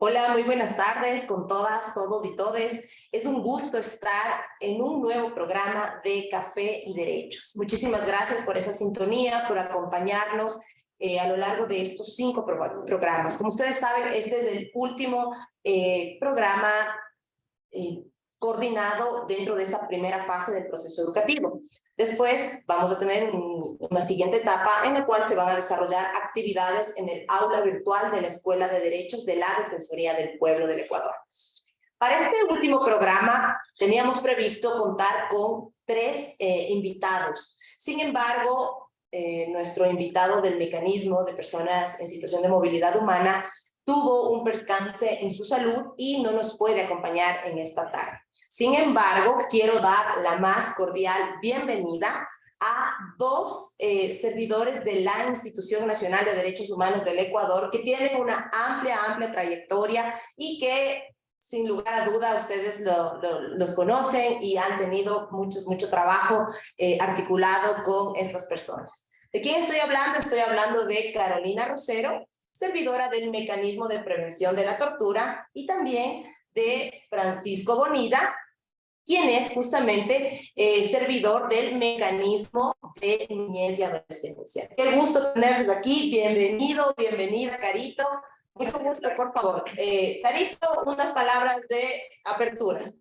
Hola, muy buenas tardes con todas, todos y todes. Es un gusto estar en un nuevo programa de Café y Derechos. Muchísimas gracias por esa sintonía, por acompañarnos a lo largo de estos 5 programas. Como ustedes saben, este es el último programa eh, coordinado dentro de esta primera fase del proceso educativo. Después vamos a tener una siguiente etapa en la cual se van a desarrollar actividades en el aula virtual de la Escuela de Derechos de la Defensoría del Pueblo del Ecuador. Para este último programa teníamos previsto contar con 3 invitados. Sin embargo, nuestro invitado del mecanismo de personas en situación de movilidad humana tuvo un percance en su salud y no nos puede acompañar en esta tarde. Sin embargo, quiero dar la más cordial bienvenida a 2 servidores de la Institución Nacional de Derechos Humanos del Ecuador que tienen una amplia trayectoria y que sin lugar a duda ustedes los conocen y han tenido mucho trabajo articulado con estas personas. ¿De quién estoy hablando? Estoy hablando de Carolina Rosero, servidora del Mecanismo de Prevención de la Tortura, y también de Francisco Bonilla, quien es justamente servidor del Mecanismo de Niñez y Adolescencia. Qué gusto tenerlos aquí. Bienvenido, bienvenida, Carito. Mucho gusto, por favor. Carito, unas palabras de apertura.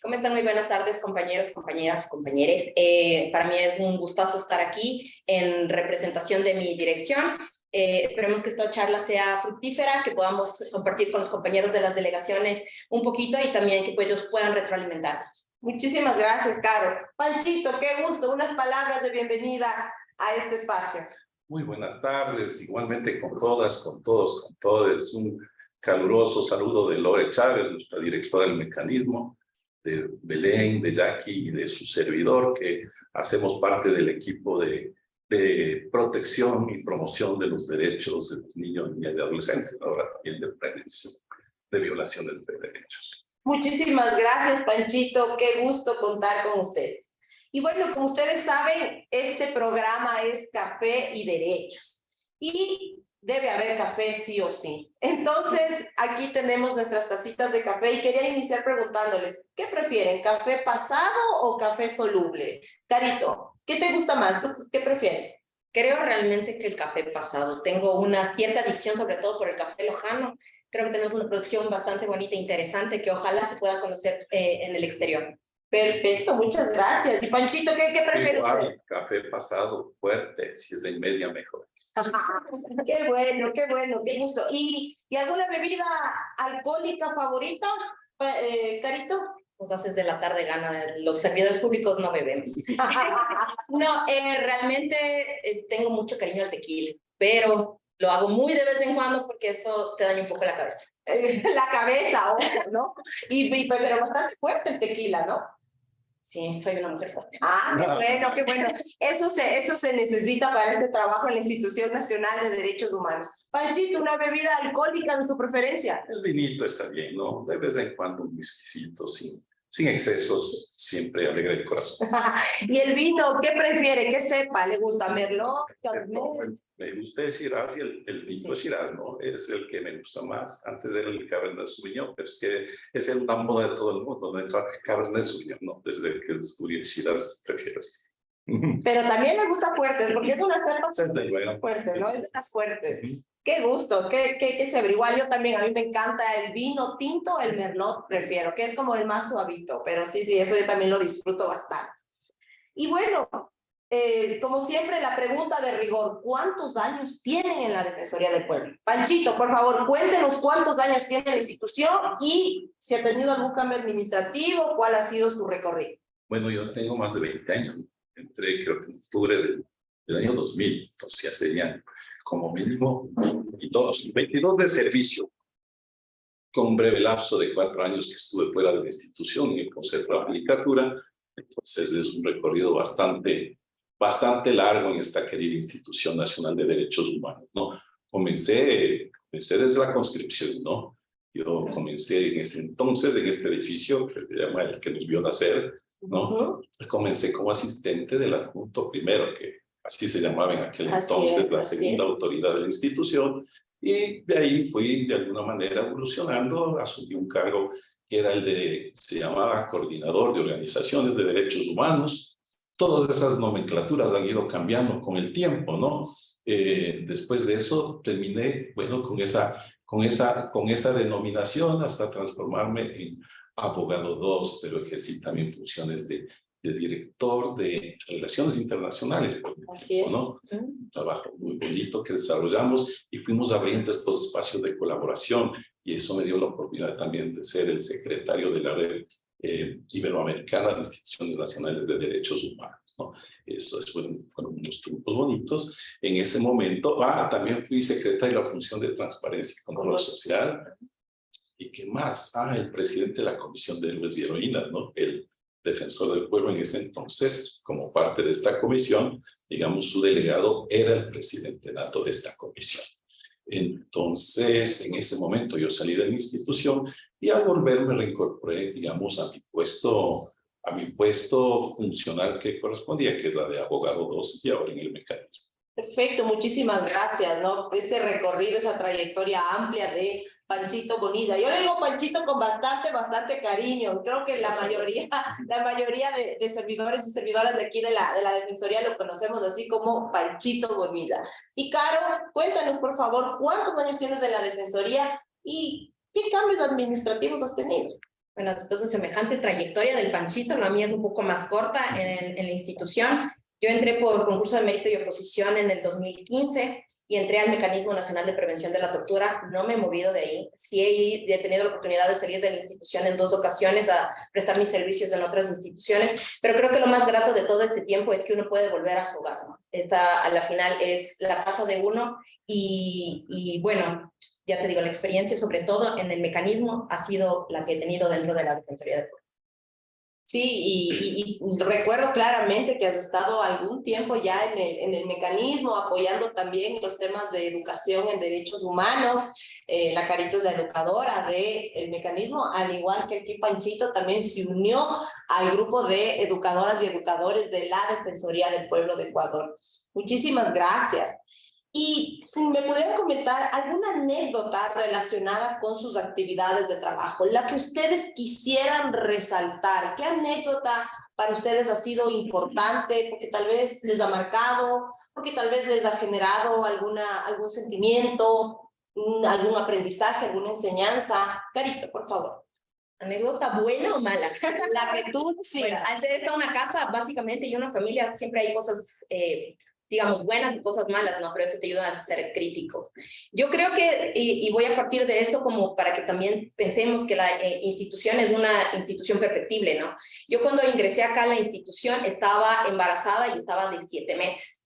¿Cómo están? Muy buenas tardes, compañeros, compañeras, compañeres. Para mí es un gustazo estar aquí en representación de mi dirección. Esperemos que esta charla sea fructífera, que podamos compartir con los compañeros de las delegaciones un poquito y también que pues, ellos puedan retroalimentarnos. Muchísimas gracias, Caro. Panchito, qué gusto. Unas palabras de bienvenida a este espacio. Muy buenas tardes, igualmente con todas, con todos, con todos. Un caluroso saludo de Lore Chávez, nuestra directora del mecanismo, de Belén, de Jackie y de su servidor, que hacemos parte del equipo de protección y promoción de los derechos de los niños, niñas y adolescentes, ahora también de prevención de violaciones de derechos. Muchísimas gracias, Panchito. Qué gusto contar con ustedes. Y bueno, como ustedes saben, este programa es Café y Derechos. Y debe haber café sí o sí. Entonces, aquí tenemos nuestras tacitas de café y quería iniciar preguntándoles, ¿qué prefieren, café pasado o café soluble? Carito, ¿qué te gusta más? ¿Tú qué prefieres? Creo realmente que el café pasado. Tengo una cierta adicción, sobre todo por el café lojano. Creo que tenemos una producción bastante bonita e interesante que ojalá se pueda conocer en el exterior. Perfecto, muchas gracias. Y Panchito, ¿qué prefiere usted? Café pasado fuerte, si es de media mejor. Qué bueno, qué gusto. ¿Y alguna bebida alcohólica favorita, Carito? Nos haces de la tarde gana. Los servidores públicos no bebemos. No, realmente tengo mucho cariño al tequila, pero lo hago muy de vez en cuando porque eso te daña un poco la cabeza. La cabeza, ojo, ¿no? Pero bastante fuerte el tequila, ¿no? Sí, soy una mujer fuerte. Ah, qué bueno. Eso se necesita para este trabajo en la Institución Nacional de Derechos Humanos. Panchito, ¿una bebida alcohólica de su preferencia? El vinito está bien, ¿no? De vez en cuando un whiskycito, sin excesos, siempre alegra el corazón. ¿Y el vino, qué prefiere? ¿Qué cepa? ¿Le gusta Merlot, Cabernet? Me gusta el Shiraz y el tinto Shiraz, ¿no? Es el que me gusta más. Antes era el Cabernet Sauvignon, pero es que es una moda de todo el mundo, ¿no? El Cabernet Sauvignon, ¿no? Desde que descubrí el Shiraz, prefiero este. Pero también me gusta fuertes, porque es una cepa fuerte, ¿no? Es de las fuertes. Qué gusto, qué chévere. Igual yo también, a mí me encanta el vino tinto, el Merlot prefiero, que es como el más suavito, pero sí, eso yo también lo disfruto bastante. Y bueno, como siempre, la pregunta de rigor, ¿cuántos años tienen en la Defensoría del Pueblo? Panchito, por favor, cuéntenos cuántos años tiene la institución y si ha tenido algún cambio administrativo, cuál ha sido su recorrido. Bueno, yo tengo más de 20 años. Entré, creo que en octubre del año 2000, entonces ya serían como mínimo 22 de servicio, con un breve lapso de 4 años que estuve fuera de la institución en el Consejo de la Judicatura. Entonces es un recorrido bastante largo en esta querida Institución Nacional de Derechos Humanos, ¿no? Comencé desde la conscripción, ¿no? Yo comencé en ese entonces, en este edificio que se llama el que nos vio nacer, ¿no? Comencé como asistente del adjunto primero, que así se llamaba en aquel entonces, la segunda autoridad de la institución, Y de ahí fui de alguna manera evolucionando, asumí un cargo que era se llamaba Coordinador de Organizaciones de Derechos Humanos. Todas esas nomenclaturas han ido cambiando con el tiempo, ¿no? Después de eso terminé, bueno, con esa denominación hasta transformarme en abogado 2, pero ejercí también funciones de director de Relaciones Internacionales, por ejemplo, Así es. ¿no? Un trabajo muy bonito que desarrollamos y fuimos abriendo estos espacios de colaboración, y eso me dio la oportunidad también de ser el secretario de la Red Iberoamericana de Instituciones Nacionales de Derechos Humanos, ¿no? Esos fueron unos tiempos bonitos. En ese momento, también fui secretario de la Función de Transparencia y Control Social. ¿Y qué más? El presidente de la Comisión de Héroes y Heroínas, ¿no? El defensor del pueblo en ese entonces, como parte de esta comisión, digamos, su delegado era el presidente nato de esta comisión. Entonces, en ese momento yo salí de la institución y al volver me reincorporé, digamos, a mi puesto funcional que correspondía, que es la de abogado 2 y ahora en el mecanismo. Perfecto, muchísimas gracias, ¿no? Ese recorrido, esa trayectoria amplia de Panchito Bonilla. Yo le digo Panchito con bastante cariño. Creo que la mayoría de servidores y servidoras de aquí de la Defensoría lo conocemos así como Panchito Bonilla. Y Caro, cuéntanos por favor, ¿cuántos años tienes en la Defensoría y qué cambios administrativos has tenido? Bueno, después de semejante trayectoria del Panchito, la mía es un poco más corta en la institución. Yo entré por concurso de mérito y oposición en el 2015 y entré al Mecanismo Nacional de Prevención de la Tortura. No me he movido de ahí. Sí he tenido la oportunidad de salir de la institución en 2 ocasiones a prestar mis servicios en otras instituciones, pero creo que lo más grato de todo este tiempo es que uno puede volver a su hogar, ¿no? Esta, a la final, es la casa de uno y bueno, ya te digo, la experiencia sobre todo en el mecanismo ha sido la que he tenido dentro de la Defensoría del Pueblo. Sí, y recuerdo claramente que has estado algún tiempo ya en el mecanismo, apoyando también los temas de educación en derechos humanos. La Carito es la educadora del mecanismo, al igual que aquí Panchito también se unió al grupo de educadoras y educadores de la Defensoría del Pueblo de Ecuador. Muchísimas gracias. Y si me pudieran comentar alguna anécdota relacionada con sus actividades de trabajo, la que ustedes quisieran resaltar. ¿Qué anécdota para ustedes ha sido importante? Porque tal vez les ha marcado, porque tal vez les ha generado algún sentimiento, algún aprendizaje, alguna enseñanza. Carito, por favor. ¿Anécdota buena o mala? La que tú Bueno, al ser esta una casa, básicamente, y una familia, siempre hay cosas, digamos, buenas y cosas malas, ¿no? Pero eso te ayuda a ser crítico. Yo creo que, y voy a partir de esto como para que también pensemos que la institución es una institución perfectible, ¿no? Yo cuando ingresé acá a la institución estaba embarazada y estaba de 7 meses.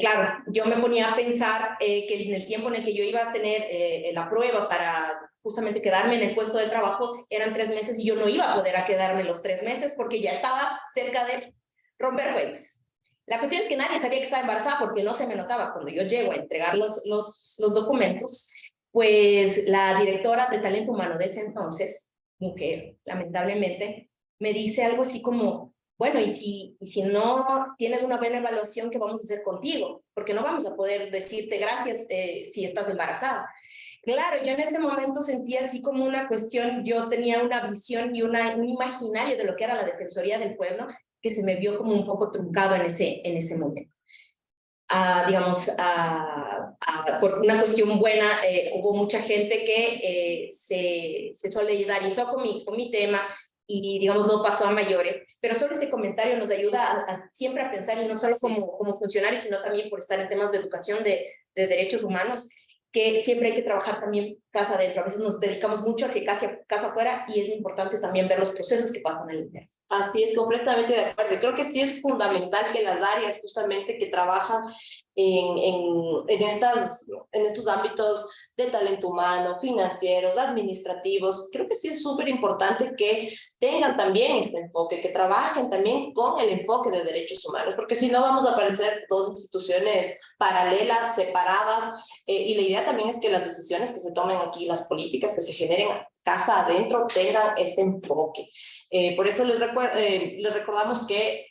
Claro, yo me ponía a pensar que en el tiempo en el que yo iba a tener la prueba para justamente quedarme en el puesto de trabajo eran 3 meses y yo no iba a poder quedarme los 3 meses porque ya estaba cerca de romper fuegos. La cuestión es que nadie sabía que estaba embarazada porque no se me notaba. Cuando yo llego a entregar los documentos, pues la directora de talento humano de ese entonces, mujer, lamentablemente, me dice algo así como, bueno, y si no tienes una buena evaluación, ¿qué vamos a hacer contigo? Porque no vamos a poder decirte gracias si estás embarazada. Claro, yo en ese momento sentía así como una cuestión, yo tenía una visión y un imaginario de lo que era la Defensoría del Pueblo, que se me vio como un poco truncado en ese momento. Digamos, por una cuestión buena, hubo mucha gente que se solidarizó con mi tema y, digamos, no pasó a mayores. Pero solo este comentario nos ayuda siempre a pensar, y no solo como funcionarios, sino también por estar en temas de educación de derechos humanos, que siempre hay que trabajar también casa adentro. A veces nos dedicamos mucho a eficacia casa afuera y es importante también ver los procesos que pasan en el interno. Así es, completamente de acuerdo. Creo que sí es fundamental que las áreas justamente que trabajan en estos ámbitos de talento humano, financieros, administrativos, creo que sí es súper importante que tengan también este enfoque, que trabajen también con el enfoque de derechos humanos, porque si no vamos a parecer 2 instituciones paralelas, separadas, y la idea también es que las decisiones que se tomen aquí, las políticas que se generen casa adentro, tengan este enfoque. Por eso les recordamos que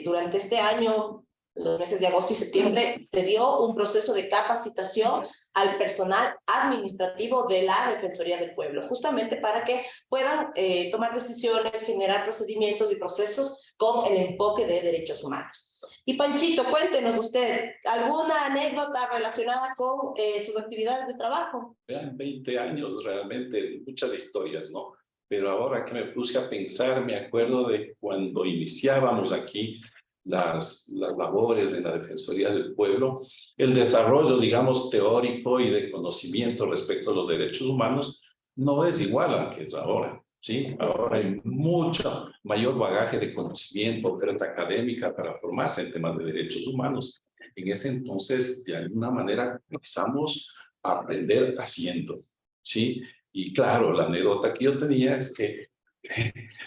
durante este año los meses de agosto y septiembre, se dio un proceso de capacitación al personal administrativo de la Defensoría del Pueblo, justamente para que puedan tomar decisiones, generar procedimientos y procesos con el enfoque de derechos humanos. Y Panchito, cuéntenos usted, ¿alguna anécdota relacionada con sus actividades de trabajo? Vean, 20 años realmente, muchas historias, ¿no? Pero ahora que me puse a pensar, me acuerdo de cuando iniciábamos aquí las labores en la Defensoría del Pueblo, el desarrollo, digamos, teórico y de conocimiento respecto a los derechos humanos no es igual al que es ahora, ¿sí? Ahora hay mucho mayor bagaje de conocimiento, oferta académica para formarse en temas de derechos humanos. En ese entonces, de alguna manera, empezamos a aprender haciendo, ¿sí? Y claro, la anécdota que yo tenía es que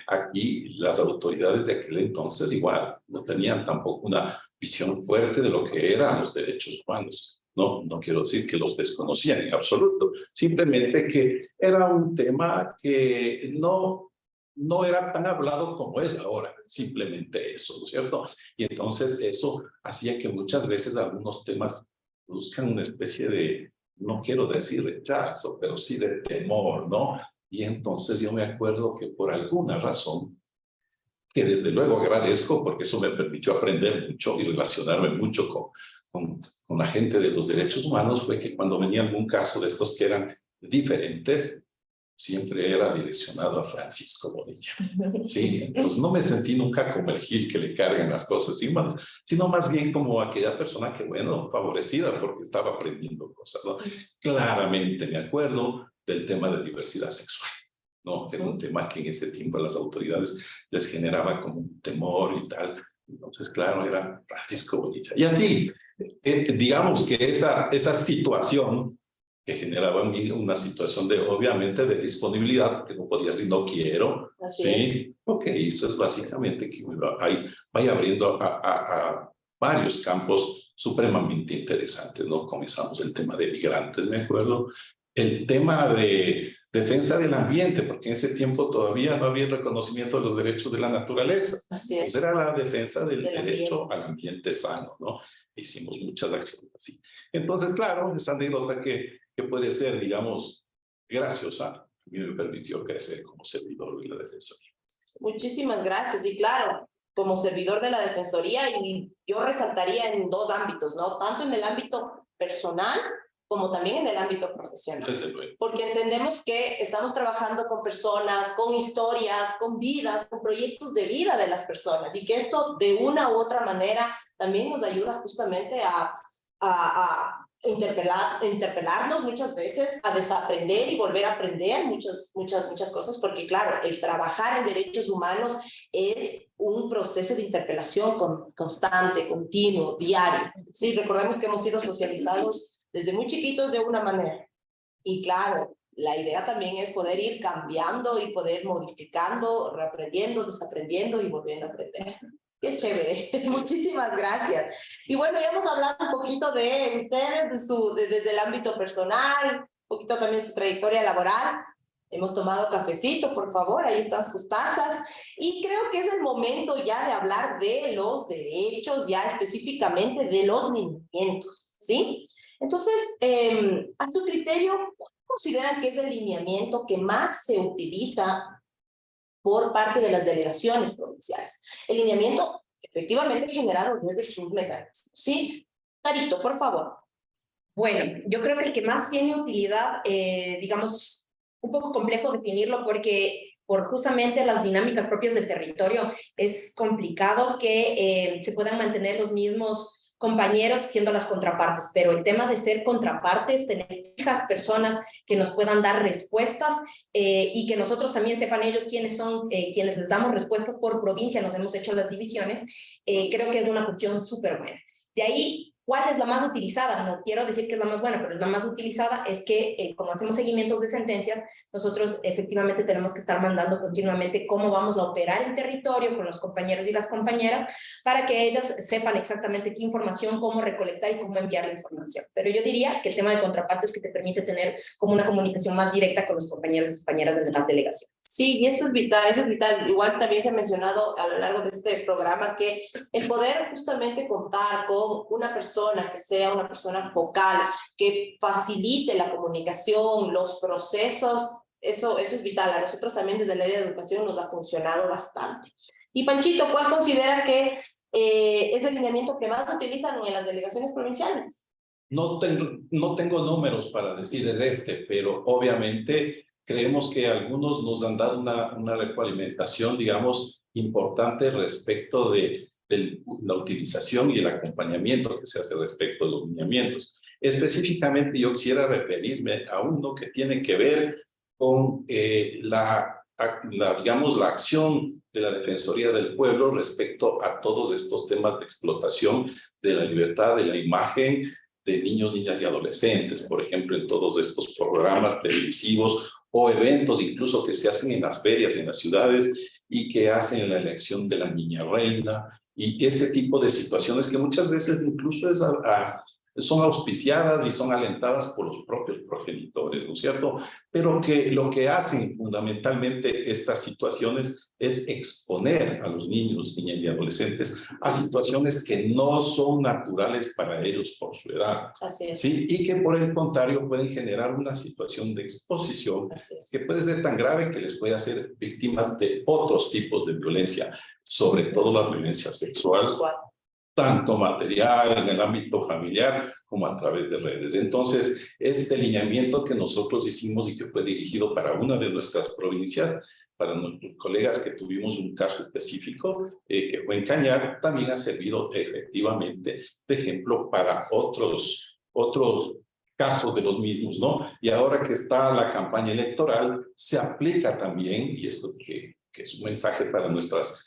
aquí las autoridades de aquel entonces igual no tenían tampoco una visión fuerte de lo que eran los derechos humanos. No, no quiero decir que los desconocían en absoluto, simplemente que era un tema que no era tan hablado como es ahora, simplemente eso, ¿no es cierto? Y entonces eso hacía que muchas veces algunos temas buscan una especie de, no quiero decir rechazo, pero sí de temor, ¿no? Y entonces yo me acuerdo que por alguna razón, que desde luego agradezco porque eso me permitió aprender mucho y relacionarme mucho con la gente de los derechos humanos, fue que cuando venía algún caso de estos que eran diferentes, siempre era direccionado a Francisco Bonilla. Sí, entonces no me sentí nunca como el Gil que le cargan las cosas encima, sino más bien como aquella persona que, bueno, favorecida porque estaba aprendiendo cosas, ¿no? Claramente me acuerdo del tema de diversidad sexual, ¿no? Era un tema que en ese tiempo a las autoridades les generaba como un temor y tal. Entonces, claro, era Francisco Bonilla. Y así, digamos que esa situación que generaba en mí una situación de, obviamente, de disponibilidad, porque no podía decir no quiero. Así ¿sí? es. Lo que hizo es básicamente que vaya abriendo a varios campos supremamente interesantes, ¿no? Comenzamos el tema de migrantes, me acuerdo, el tema de defensa del ambiente, porque en ese tiempo todavía no había el reconocimiento de los derechos de la naturaleza. Así es. Entonces era la defensa del derecho ambiente. al ambiente sano, ¿no? Hicimos muchas acciones así. Entonces, claro, esa anécdota que puede ser, digamos, graciosa, a mí me permitió crecer como servidor de la Defensoría. Muchísimas gracias. Y claro, como servidor de la Defensoría, y yo resaltaría en dos ámbitos, ¿no? Tanto en el ámbito personal como también en el ámbito profesional. Desde luego. Porque entendemos que estamos trabajando con personas, con historias, con vidas, con proyectos de vida de las personas, y que esto de una u otra manera también nos ayuda justamente a interpelarnos muchas veces, a desaprender y volver a aprender muchas cosas, porque claro, el trabajar en derechos humanos es un proceso de interpelación constante, continuo, diario. Sí, recordemos que hemos sido socializados desde muy chiquitos de una manera. Y claro, la idea también es poder ir cambiando y poder modificando, reaprendiendo, desaprendiendo y volviendo a aprender. Qué chévere. Muchísimas gracias. Y bueno, ya hemos hablado un poquito de ustedes, desde el ámbito personal, un poquito también su trayectoria laboral. Hemos tomado cafecito, por favor, ahí están sus tazas. Y creo que es el momento ya de hablar de los derechos, ya específicamente de los lineamientos, ¿sí? Entonces, a su criterio, ¿cuál consideran que es el lineamiento que más se utiliza por parte de las delegaciones provinciales? El lineamiento efectivamente generado desde sus mecanismos. Sí, Carito, por favor. Bueno, yo creo que el que más tiene utilidad, digamos, un poco complejo definirlo porque por justamente las dinámicas propias del territorio es complicado que se puedan mantener los mismos compañeros siendo las contrapartes, pero el tema de ser contrapartes, tener fijas personas que nos puedan dar respuestas y que nosotros también sepan ellos quiénes son quienes les damos respuestas por provincia, nos hemos hecho las divisiones, creo que es una cuestión súper buena. De ahí, ¿cuál es la más utilizada? No quiero decir que es la más buena, pero la más utilizada es que, como hacemos seguimientos de sentencias, nosotros efectivamente tenemos que estar mandando continuamente cómo vamos a operar en territorio con los compañeros y las compañeras para que ellas sepan exactamente qué información, cómo recolectar y cómo enviar la información. Pero yo diría que el tema de contrapartes que te permite tener como una comunicación más directa con los compañeros y compañeras de las delegaciones. Sí, y eso es vital, eso es vital. Igual también se ha mencionado a lo largo de este programa que el poder justamente contar con una persona que sea una persona focal, que facilite la comunicación, los procesos, eso es vital. A nosotros también desde el área de educación nos ha funcionado bastante. Y Panchito, ¿cuál considera que es el lineamiento que más utilizan en las delegaciones provinciales? No tengo números para decirles pero obviamente creemos que algunos nos han dado una retroalimentación, digamos, importante respecto de la utilización y el acompañamiento que se hace respecto de los lineamientos. Específicamente yo quisiera referirme a uno que tiene que ver con digamos, la acción de la Defensoría del Pueblo respecto a todos estos temas de explotación de la libertad, de la imagen, de niños, niñas y adolescentes, por ejemplo, en todos estos programas televisivos o eventos incluso que se hacen en las ferias, en las ciudades y que hacen la elección de la niña reina y ese tipo de situaciones que muchas veces incluso son auspiciadas y son alentadas por los propios progenitores, ¿no es cierto? Pero que lo que hacen fundamentalmente estas situaciones es exponer a los niños, niñas y adolescentes a situaciones que no son naturales para ellos por su edad. Así es. ¿Sí? Y que por el contrario pueden generar una situación de exposición que puede ser tan grave que les puede hacer víctimas de otros tipos de violencia, sobre todo la violencia sexual, tanto material en el ámbito familiar como a través de redes. Entonces, este lineamiento que nosotros hicimos y que fue dirigido para una de nuestras provincias, para nuestros colegas que tuvimos un caso específico, que fue en Cañar, también ha servido efectivamente de ejemplo para otros casos de los mismos, ¿no? Y ahora que está la campaña electoral, se aplica también, y esto que es un mensaje para nuestros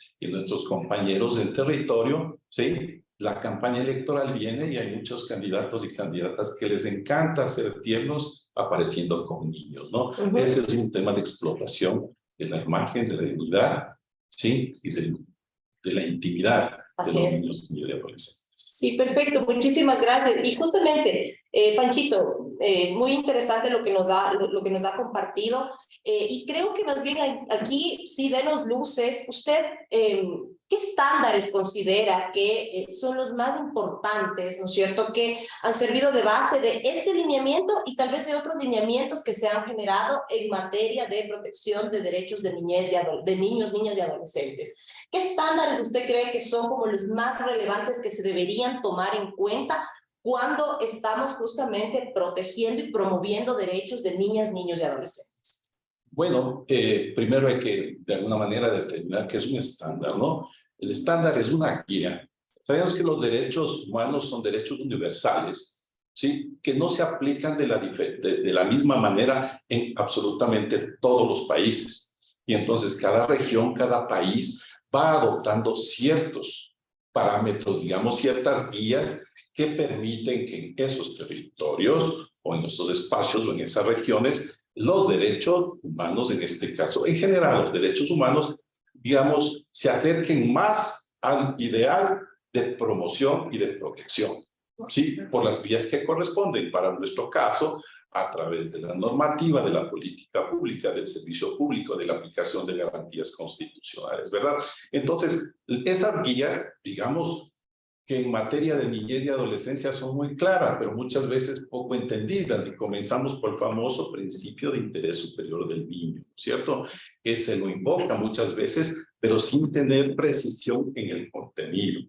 compañeros en territorio, ¿sí? La campaña electoral viene y hay muchos candidatos y candidatas que les encanta ser tiernos apareciendo con niños, ¿no? Ese es un tema de explotación de la imagen, de la dignidad, ¿sí? Y de la intimidad de los niños y de adolescentes. Sí, perfecto, muchísimas gracias. Y justamente, Panchito, muy interesante lo que nos ha compartido. Y creo que más bien aquí sí denos luces. Usted, ¿qué estándares considera que son los más importantes, ¿no es cierto?, que han servido de base de este lineamiento y tal vez de otros lineamientos que se han generado en materia de protección de derechos de niñez de niños, niñas y adolescentes? ¿Qué estándares usted cree que son como los más relevantes que se deberían tomar en cuenta cuando estamos justamente protegiendo y promoviendo derechos de niñas, niños y adolescentes? Bueno, primero hay que de alguna manera determinar qué es un estándar, ¿no? El estándar es una guía. Sabemos que los derechos humanos son derechos universales, ¿sí? Que no se aplican de la misma manera en absolutamente todos los países. Y entonces cada región, cada país va adoptando ciertos parámetros, digamos, ciertas guías que permiten que en esos territorios o en esos espacios o en esas regiones los derechos humanos, en este caso, en general, los derechos humanos, digamos, se acerquen más al ideal de promoción y de protección, ¿sí? Por las vías que corresponden. Para nuestro caso, a través de la normativa, de la política pública, del servicio público, de la aplicación de garantías constitucionales, ¿verdad? Entonces, esas guías, digamos, que en materia de niñez y adolescencia son muy claras, pero muchas veces poco entendidas, y comenzamos por el famoso principio de interés superior del niño, ¿cierto? Que se lo invoca muchas veces, pero sin tener precisión en el contenido,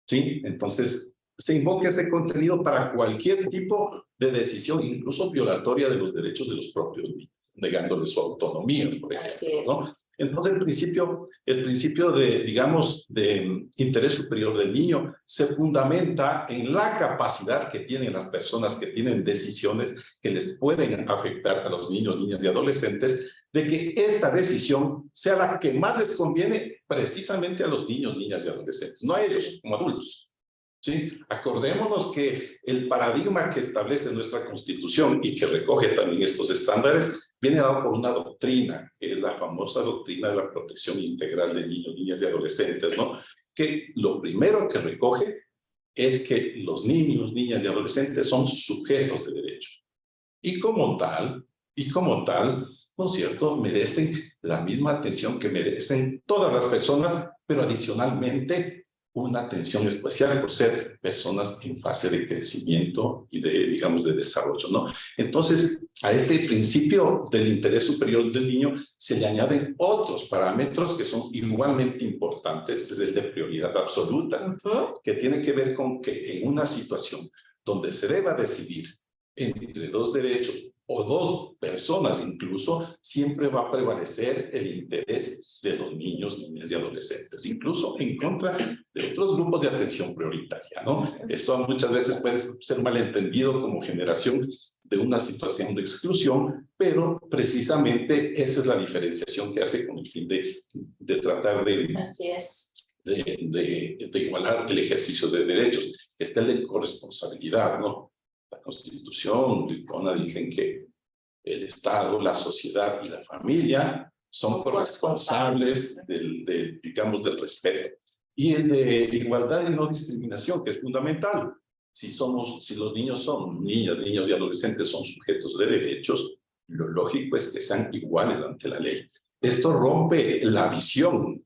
¿sí? Entonces, se invoca ese contenido para cualquier tipo de decisión, incluso violatoria de los derechos de los propios niños, negándoles su autonomía, por ejemplo, ¿no? Entonces, el principio de, digamos, de interés superior del niño se fundamenta en la capacidad que tienen las personas que tienen decisiones que les pueden afectar a los niños, niñas y adolescentes, de que esta decisión sea la que más les conviene precisamente a los niños, niñas y adolescentes, no a ellos como adultos. ¿Sí? Acordémonos que el paradigma que establece nuestra Constitución y que recoge también estos estándares viene dado por una doctrina, que es la famosa doctrina de la protección integral de niños, niñas y adolescentes, ¿no? Que lo primero que recoge es que los niños, niñas y adolescentes son sujetos de derecho. Y como tal, y como tal, ¿no es cierto?, merecen la misma atención que merecen todas las personas, pero adicionalmente una atención especial por ser personas en fase de crecimiento y de, digamos, de desarrollo, ¿no? Entonces, a este principio del interés superior del niño se le añaden otros parámetros que son igualmente importantes, es el de prioridad absoluta, que tiene que ver con que en una situación donde se deba decidir entre dos derechos o dos personas incluso, siempre va a prevalecer el interés de los niños, niñas y adolescentes, incluso en contra de otros grupos de atención prioritaria, ¿no? Eso muchas veces puede ser malentendido como generación de una situación de exclusión, pero precisamente esa es la diferenciación que hace con el fin de tratar de... Así es. De igualar el ejercicio de derechos. Está el de corresponsabilidad, ¿no? La Constitución, dicen que el Estado, la sociedad y la familia son corresponsables digamos, del respeto. Y el de igualdad y no discriminación, que es fundamental. Si los niños son niñas, niños y adolescentes son sujetos de derechos, lo lógico es que sean iguales ante la ley. Esto rompe la visión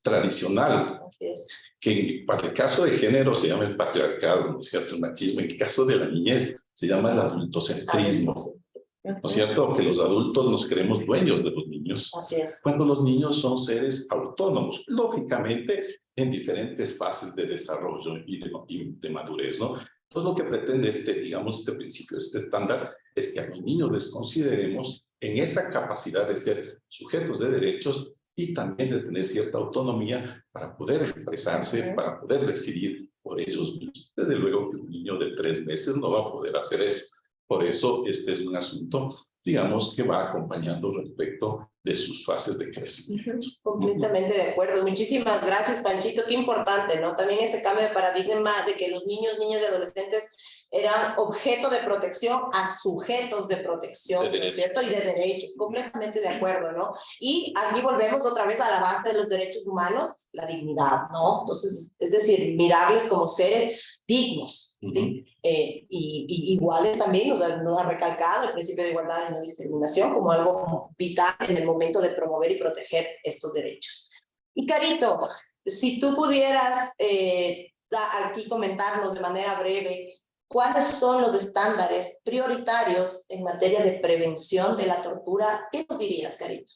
tradicional, que para el caso de género se llama el patriarcado, ¿no es cierto?, el machismo. En el caso de la niñez se llama el adultocentrismo, ¿no es cierto?, que los adultos nos creemos dueños de los niños. Así es. Cuando los niños son seres autónomos, lógicamente en diferentes fases de desarrollo y de madurez, ¿no? Entonces lo que pretende este principio, este estándar, es que a los niños les consideremos en esa capacidad de ser sujetos de derechos y también de tener cierta autonomía para poder expresarse, para poder decidir por ellos mismos. Desde luego que un niño de 3 meses no va a poder hacer eso. Por eso este es un asunto, digamos, que va acompañando respecto de sus fases de crecimiento. Completamente de acuerdo. Muchísimas gracias, Panchito. Qué importante, ¿no? También ese cambio de paradigma de que los niños, niñas y adolescentes eran objeto de protección a sujetos de protección, ¿no es cierto? Y de derechos. Completamente de acuerdo, ¿no? Y aquí volvemos otra vez a la base de los derechos humanos, la dignidad, ¿no? Entonces, es decir, mirarles como seres dignos, ¿sí? Y iguales también, nos ha recalcado el principio de igualdad y no discriminación como algo vital en el momento de promover y proteger estos derechos. Y Carito, si tú pudieras aquí comentarnos de manera breve cuáles son los estándares prioritarios en materia de prevención de la tortura, ¿qué nos dirías, Carito?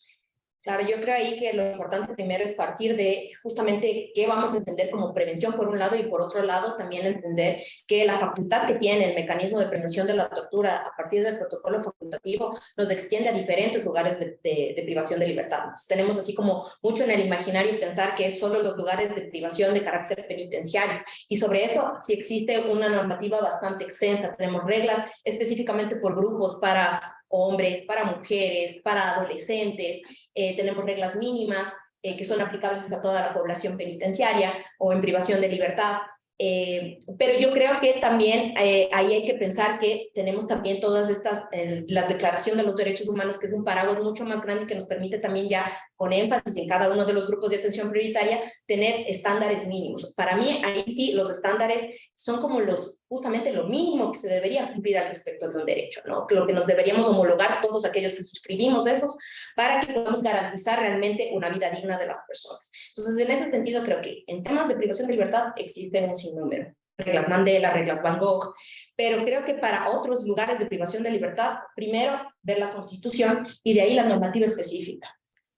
Claro, yo creo ahí que lo importante primero es partir de justamente qué vamos a entender como prevención por un lado y por otro lado también entender que la facultad que tiene el mecanismo de prevención de la tortura a partir del protocolo facultativo nos extiende a diferentes lugares de privación de libertad. Entonces, tenemos así como mucho en el imaginario pensar que es solo los lugares de privación de carácter penitenciario y sobre eso sí existe una normativa bastante extensa. Tenemos reglas específicamente por grupos para hombres, para mujeres, para adolescentes, tenemos reglas mínimas que son aplicables a toda la población penitenciaria o en privación de libertad. Pero yo creo que también ahí hay que pensar que tenemos también todas estas, la Declaración de los Derechos Humanos, que es un paraguas mucho más grande que nos permite también ya, con énfasis en cada uno de los grupos de atención prioritaria, tener estándares mínimos. Para mí, ahí sí, los estándares son como justamente lo mínimo que se debería cumplir al respecto de un derecho, ¿no? Lo que nos deberíamos homologar todos aquellos que suscribimos esos para que podamos garantizar realmente una vida digna de las personas. Entonces, en ese sentido, creo que en temas de privación de libertad existen un sinnúmero. Reglas Mandela, reglas Van Gogh, pero creo que para otros lugares de privación de libertad, primero ver la Constitución y de ahí la normativa específica.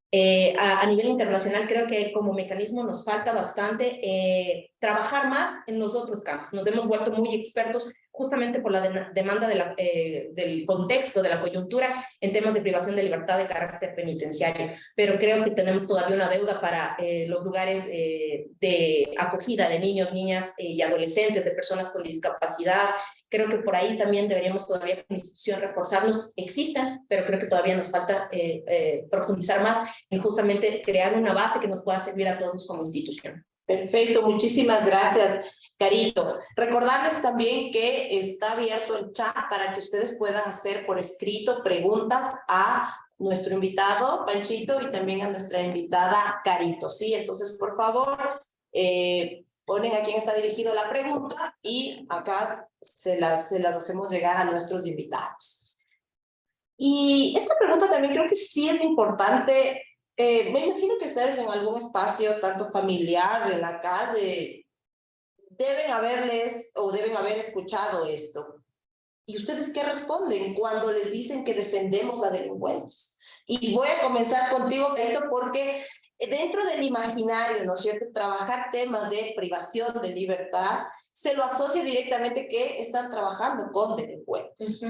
A nivel internacional creo que como mecanismo nos falta bastante trabajar más en los otros campos. Nos hemos vuelto muy expertos justamente por la demanda del contexto, de la coyuntura en temas de privación de libertad de carácter penitenciario, pero creo que tenemos todavía una deuda para los lugares de acogida de niños, niñas y adolescentes, de personas con discapacidad. Creo que por ahí también deberíamos todavía como institución reforzarnos. Existen, pero creo que todavía nos falta profundizar más en justamente crear una base que nos pueda servir a todos como institución. Perfecto, muchísimas gracias, Carito. Recordarles también que está abierto el chat para que ustedes puedan hacer por escrito preguntas a nuestro invitado, Panchito, y también a nuestra invitada, Carito, ¿sí? Entonces, por favor, ponen a quién está dirigido la pregunta y acá se las hacemos llegar a nuestros invitados. Y esta pregunta también creo que sí es importante. Me imagino que ustedes en algún espacio, tanto familiar, en la calle, deben haberles o deben haber escuchado esto. ¿Y ustedes qué responden cuando les dicen que defendemos a delincuentes? Y voy a comenzar contigo, Caito, porque dentro del imaginario, ¿no es cierto?, trabajar temas de privación de libertad se lo asocia directamente que están trabajando con delincuentes.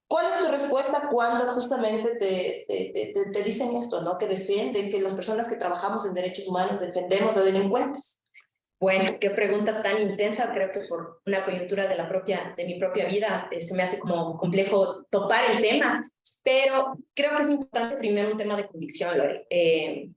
¿Cuál es tu respuesta cuando justamente te dicen esto, ¿no? Que defienden, que las personas que trabajamos en derechos humanos defendemos a delincuentes? Bueno, qué pregunta tan intensa. Creo que por una coyuntura de mi propia vida se me hace como complejo topar el tema, pero creo que es importante primero un tema de convicción, Lore. ¿Qué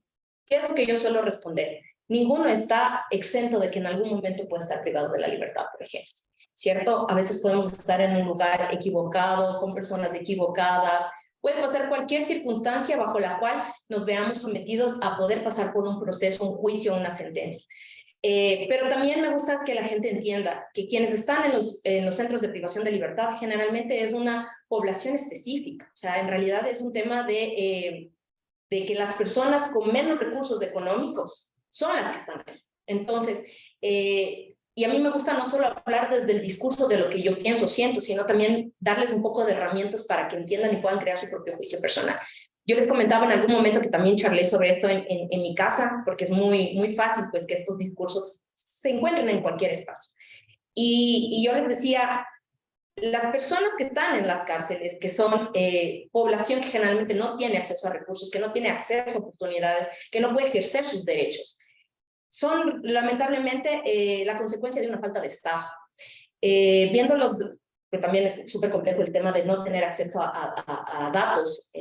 es lo que yo suelo responder? Ninguno está exento de que en algún momento puede estar privado de la libertad, por ejemplo, ¿cierto? A veces podemos estar en un lugar equivocado, con personas equivocadas. Puede pasar cualquier circunstancia bajo la cual nos veamos sometidos a poder pasar por un proceso, un juicio, una sentencia. Pero también me gusta que la gente entienda que quienes están en los centros de privación de libertad generalmente es una población específica. O sea, en realidad es un tema de que las personas con menos recursos económicos son las que están ahí. Entonces, y a mí me gusta no solo hablar desde el discurso de lo que yo pienso, siento, sino también darles un poco de herramientas para que entiendan y puedan crear su propio juicio personal. Yo les comentaba en algún momento que también charlé sobre esto en mi casa, porque es muy fácil pues que estos discursos se encuentren en cualquier espacio. Y yo les decía, las personas que están en las cárceles, que son población que generalmente no tiene acceso a recursos, que no tiene acceso a oportunidades, que no puede ejercer sus derechos, son lamentablemente la consecuencia de una falta de Estado. Viéndolos, que también es súper complejo el tema de no tener acceso a datos.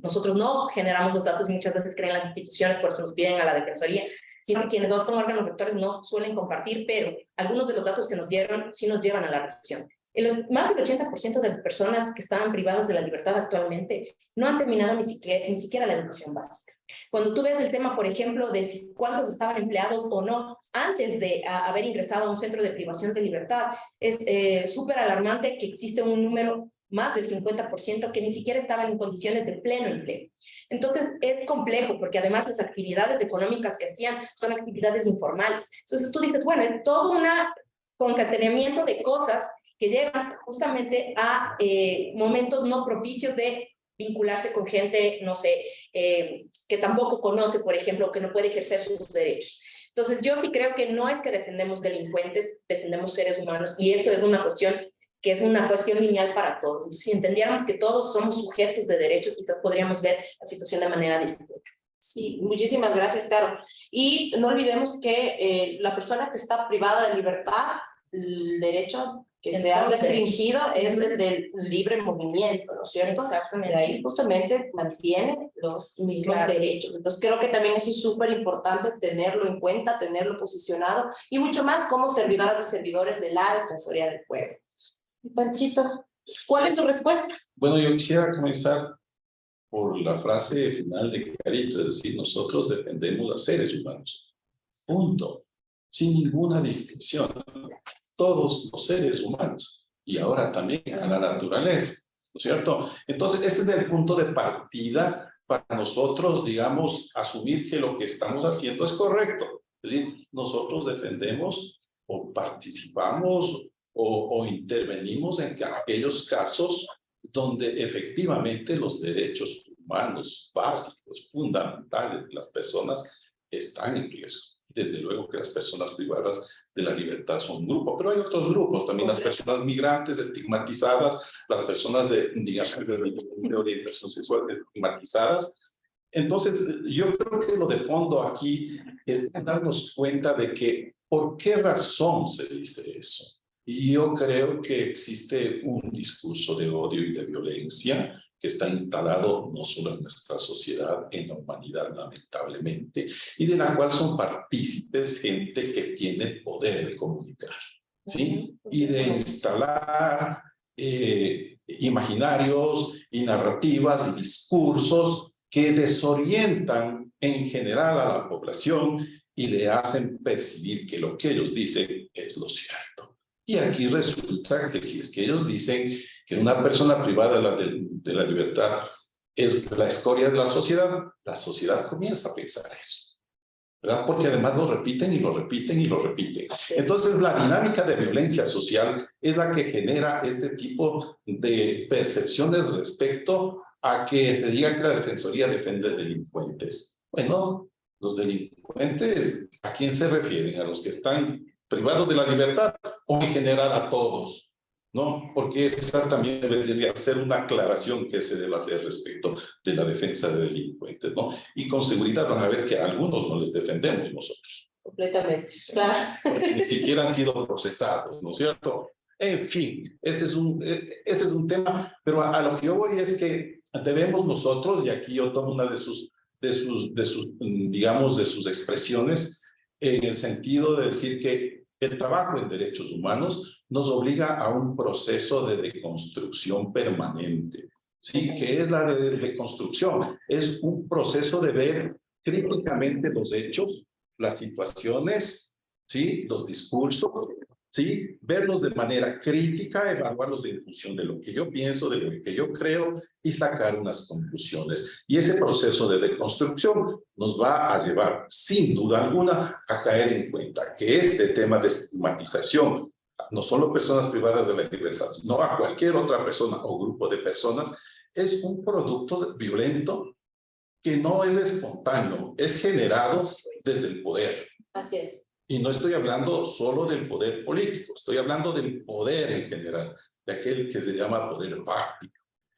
Nosotros no generamos los datos y muchas veces creen las instituciones, por eso nos piden a la Defensoría, sino quienes no son órganos rectores no suelen compartir, pero algunos de los datos que nos dieron sí nos llevan a la reflexión. Más del 80% de las personas que estaban privadas de la libertad actualmente no han terminado ni siquiera la educación básica. Cuando tú ves el tema, por ejemplo, de si cuántos estaban empleados o no antes de haber ingresado a un centro de privación de libertad, es súper alarmante que existe un número más del 50% que ni siquiera estaban en condiciones de pleno empleo. Entonces, es complejo porque además las actividades económicas que hacían son actividades informales. Entonces, tú dices, bueno, es todo un concatenamiento de cosas que llevan justamente a momentos no propicios de vincularse con gente, no sé, que tampoco conoce, por ejemplo, que no puede ejercer sus derechos. Entonces, yo sí creo que no es que defendemos delincuentes, defendemos seres humanos, y eso es una cuestión que es una cuestión lineal para todos. Entonces, si entendiéramos que todos somos sujetos de derechos, quizás podríamos ver la situación de manera distinta. Sí, muchísimas gracias, Caro. Y no olvidemos que la persona que está privada de libertad, el derecho que se ha restringido es el del libre movimiento, ¿no es cierto? Exactamente. Y ahí justamente mantiene los mismos derechos. Entonces creo que también eso es súper importante tenerlo en cuenta, tenerlo posicionado, y mucho más como servidoras y servidores de la Defensoría del Pueblo. Panchito, ¿cuál es tu respuesta? Bueno, yo quisiera comenzar por la frase final de Carito, es decir, nosotros defendemos a seres humanos. Punto. Sin ninguna distinción. Todos los seres humanos. Y ahora también a la naturaleza, ¿no es cierto? Entonces, ese es el punto de partida para nosotros, digamos, asumir que lo que estamos haciendo es correcto. Es decir, nosotros defendemos o participamos o intervenimos en aquellos casos donde efectivamente los derechos humanos básicos, fundamentales de las personas están en riesgo. Desde luego que las personas privadas de la libertad son un grupo, pero hay otros grupos, también las personas migrantes estigmatizadas, las personas digamos, de orientación sexual estigmatizadas. Entonces, yo creo que lo de fondo aquí es darnos cuenta de que por qué razón se dice eso. Y yo creo que existe un discurso de odio y de violencia que está instalado no solo en nuestra sociedad, en la humanidad lamentablemente, y de la cual son partícipes gente que tiene poder de comunicar, ¿sí? Y de instalar imaginarios y narrativas y discursos que desorientan en general a la población y le hacen percibir que lo que ellos dicen es lo cierto. Y aquí resulta que si es que ellos dicen que una persona privada de la libertad es la escoria de la sociedad comienza a pensar eso, ¿verdad? Porque además lo repiten y lo repiten y lo repiten. Entonces, la dinámica de violencia social es la que genera este tipo de percepciones respecto a que se diga que la Defensoría defiende delincuentes. Bueno, los delincuentes, ¿a quién se refieren? ¿A los que están privados de la libertad o en general a todos? ¿No? Porque esa también debería ser una aclaración que se debe hacer respecto de la defensa de delincuentes, ¿no? Y con seguridad van a ver que a algunos no les defendemos nosotros. Completamente, claro. Porque ni siquiera han sido procesados, ¿no es cierto? En fin, ese es un tema, pero a lo que yo voy es que debemos nosotros, y aquí yo tomo una de sus digamos, de sus expresiones, en el sentido de decir que el trabajo en derechos humanos nos obliga a un proceso de deconstrucción permanente, ¿sí? ¿Qué es la deconstrucción? Es un proceso de ver críticamente los hechos, las situaciones, ¿sí? Los discursos, ¿sí? Verlos de manera crítica, evaluarlos en función de lo que yo pienso, de lo que yo creo y sacar unas conclusiones. Y ese proceso de deconstrucción nos va a llevar, sin duda alguna, a caer en cuenta que este tema de estigmatización, no solo personas privadas de la libertad, sino a cualquier otra persona o grupo de personas, es un producto violento que no es espontáneo, es generado desde el poder. Así es. Y no estoy hablando solo del poder político, estoy hablando del poder en general, de aquel que se llama poder fáctico.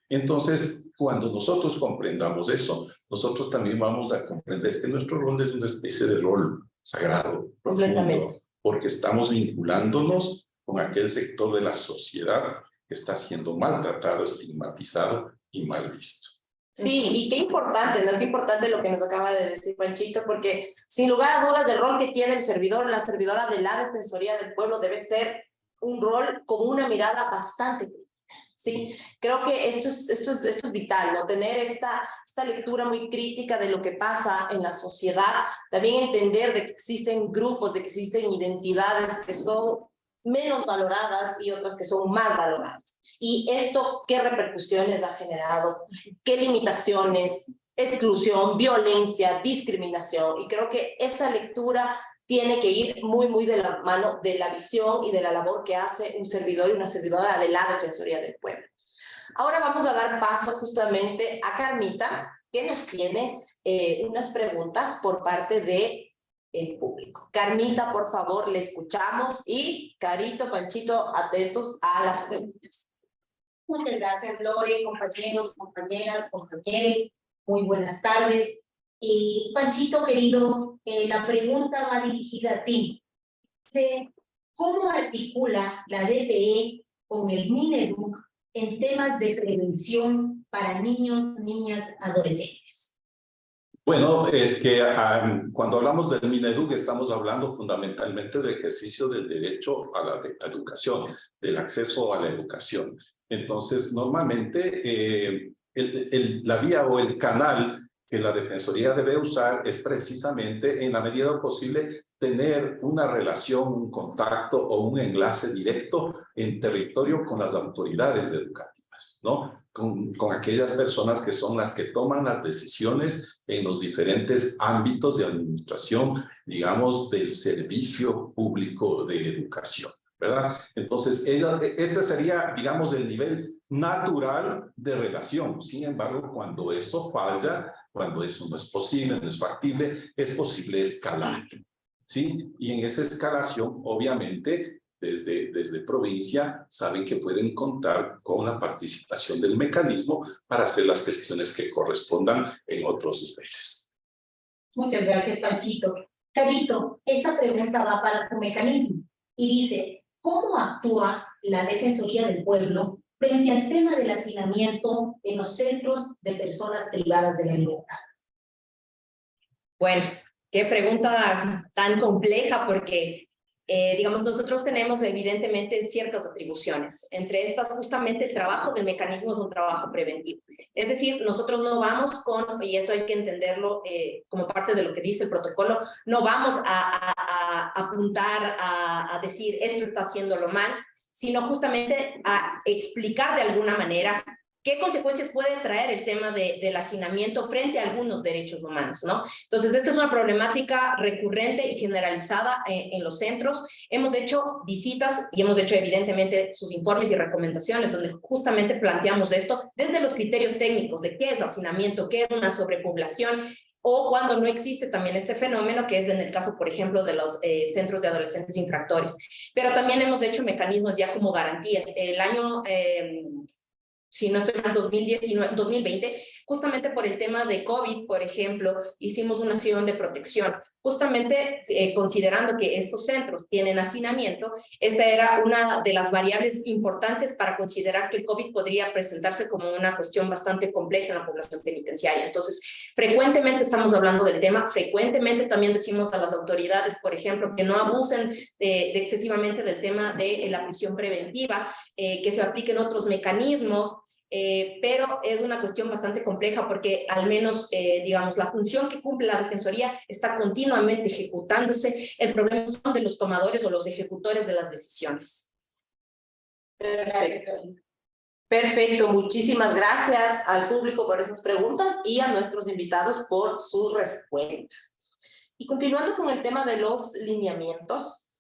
Entonces, cuando nosotros comprendamos eso, nosotros también vamos a comprender que nuestro rol es una especie de rol sagrado, profundo, porque estamos vinculándonos con aquel sector de la sociedad que está siendo maltratado, estigmatizado y mal visto. Sí, y qué importante, ¿no? Qué importante lo que nos acaba de decir Panchito, porque sin lugar a dudas el rol que tiene el servidor, la servidora de la Defensoría del Pueblo debe ser un rol con una mirada bastante crítica, ¿sí? Creo que esto es vital, ¿no? Tener esta lectura muy crítica de lo que pasa en la sociedad, también entender de que existen grupos, de que existen identidades que son menos valoradas y otras que son más valoradas. Y esto, ¿qué repercusiones ha generado? ¿Qué limitaciones? Exclusión, violencia, discriminación. Y creo que esa lectura tiene que ir muy, muy de la mano de la visión y de la labor que hace un servidor y una servidora de la Defensoría del Pueblo. Ahora vamos a dar paso justamente a Carmita, que nos tiene unas preguntas por parte de el público. Carmita, por favor, le escuchamos y Carito, Panchito, atentos a las preguntas. Muchas gracias, Lore, compañeros, compañeras, compañeros. Muy buenas tardes. Y Panchito, querido, la pregunta va dirigida a ti. ¿Cómo articula la DPE con el Mineduc en temas de prevención para niños, niñas, adolescentes? Bueno, es que cuando hablamos del Mineduc estamos hablando fundamentalmente del ejercicio del derecho a la educación, del acceso a la educación. Entonces, normalmente la vía o el canal que la Defensoría debe usar es precisamente, en la medida posible, tener una relación, un contacto o un enlace directo en territorio con las autoridades educativas, ¿no? Con aquellas personas que son las que toman las decisiones en los diferentes ámbitos de administración, digamos, del servicio público de educación, ¿verdad? Entonces, este sería, digamos, el nivel natural de relación. Sin embargo, cuando eso falla, cuando eso no es posible, no es factible, es posible escalar, ¿sí? Y en esa escalación, obviamente, desde provincia, saben que pueden contar con la participación del mecanismo para hacer las gestiones que correspondan en otros niveles. Muchas gracias, Panchito. Carito, esta pregunta va para tu mecanismo y dice, ¿cómo actúa la Defensoría del Pueblo frente al tema del hacinamiento en los centros de personas privadas de la libertad? Bueno, qué pregunta tan compleja porque digamos, nosotros tenemos evidentemente ciertas atribuciones. Entre estas, justamente el trabajo del mecanismo es un trabajo preventivo. Es decir, nosotros no vamos con, y eso hay que entenderlo como parte de lo que dice el protocolo, no vamos a apuntar a decir esto está haciéndolo mal, sino justamente a explicar de alguna manera ¿qué consecuencias puede traer el tema del hacinamiento frente a algunos derechos humanos, ¿no? Entonces, esta es una problemática recurrente y generalizada en los centros. Hemos hecho visitas y hemos hecho evidentemente sus informes y recomendaciones donde justamente planteamos esto desde los criterios técnicos de qué es hacinamiento, qué es una sobrepoblación, o cuando no existe también este fenómeno, que es en el caso, por ejemplo, de los centros de adolescentes infractores. Pero también hemos hecho mecanismos ya como garantías. El año, si no estoy mal, 2020, justamente por el tema de COVID, por ejemplo, hicimos una acción de protección. Justamente considerando que estos centros tienen hacinamiento, esta era una de las variables importantes para considerar que el COVID podría presentarse como una cuestión bastante compleja en la población penitenciaria. Entonces, frecuentemente estamos hablando del tema, frecuentemente también decimos a las autoridades, por ejemplo, que no abusen excesivamente del tema de la prisión preventiva, que se apliquen otros mecanismos, pero es una cuestión bastante compleja porque al menos, digamos, la función que cumple la Defensoría está continuamente ejecutándose. El problema son de los tomadores o los ejecutores de las decisiones. Perfecto. Perfecto, muchísimas gracias al público por esas preguntas y a nuestros invitados por sus respuestas. Y continuando con el tema de los lineamientos,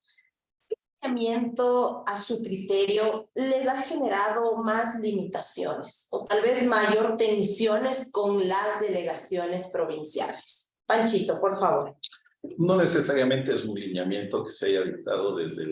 a su criterio les ha generado más limitaciones o tal vez mayor tensiones con las delegaciones provinciales? Panchito, por favor. No necesariamente es un lineamiento que se haya dictado desde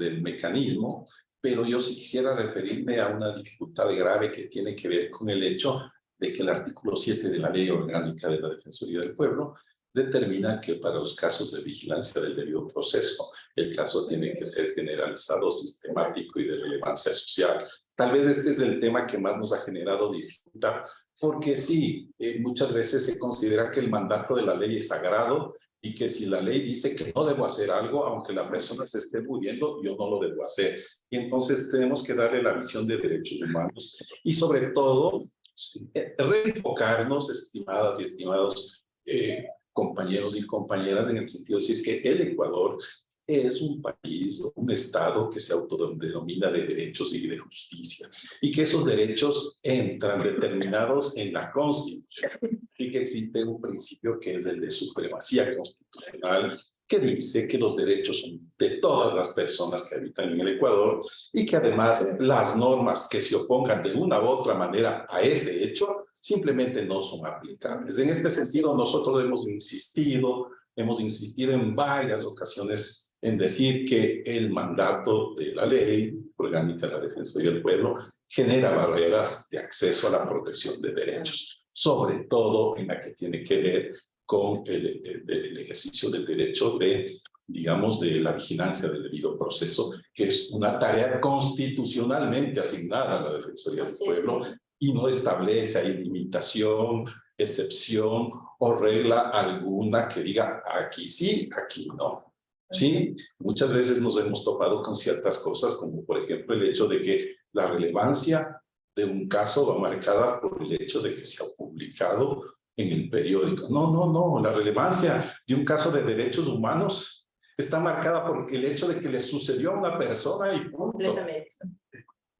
el mecanismo, pero yo sí quisiera referirme a una dificultad grave que tiene que ver con el hecho de que el artículo 7 de la Ley Orgánica de la Defensoría del Pueblo determina que para los casos de vigilancia del debido proceso, el caso tiene que ser generalizado, sistemático y de relevancia social. Tal vez este es el tema que más nos ha generado dificultad, porque sí, muchas veces se considera que el mandato de la ley es sagrado y que si la ley dice que no debo hacer algo, aunque la persona se esté muriendo, yo no lo debo hacer. Y entonces tenemos que darle la visión de derechos humanos y sobre todo reenfocarnos, estimadas y estimados compañeros y compañeras, en el sentido de decir que el Ecuador es un país, un estado que se autodenomina de derechos y de justicia, y que esos derechos entran determinados en la Constitución, y que existe un principio que es el de supremacía constitucional, que dice que los derechos son de todas las personas que habitan en el Ecuador, y que además las normas que se opongan de una u otra manera a ese hecho simplemente no son aplicables. En este sentido, nosotros hemos insistido en varias ocasiones en decir que el mandato de la Ley Orgánica de la Defensoría del Pueblo genera barreras de acceso a la protección de derechos, sobre todo en la que tiene que ver con el ejercicio del derecho de, digamos, de la vigilancia del debido proceso, que es una tarea constitucionalmente asignada a la Defensoría del Pueblo y no establece ahí limitación, excepción o regla alguna que diga aquí sí, aquí no. Sí, muchas veces nos hemos topado con ciertas cosas, como por ejemplo el hecho de que la relevancia de un caso va marcada por el hecho de que se ha publicado en el periódico. No, la relevancia de un caso de derechos humanos está marcada por el hecho de que le sucedió a una persona y punto. Completamente.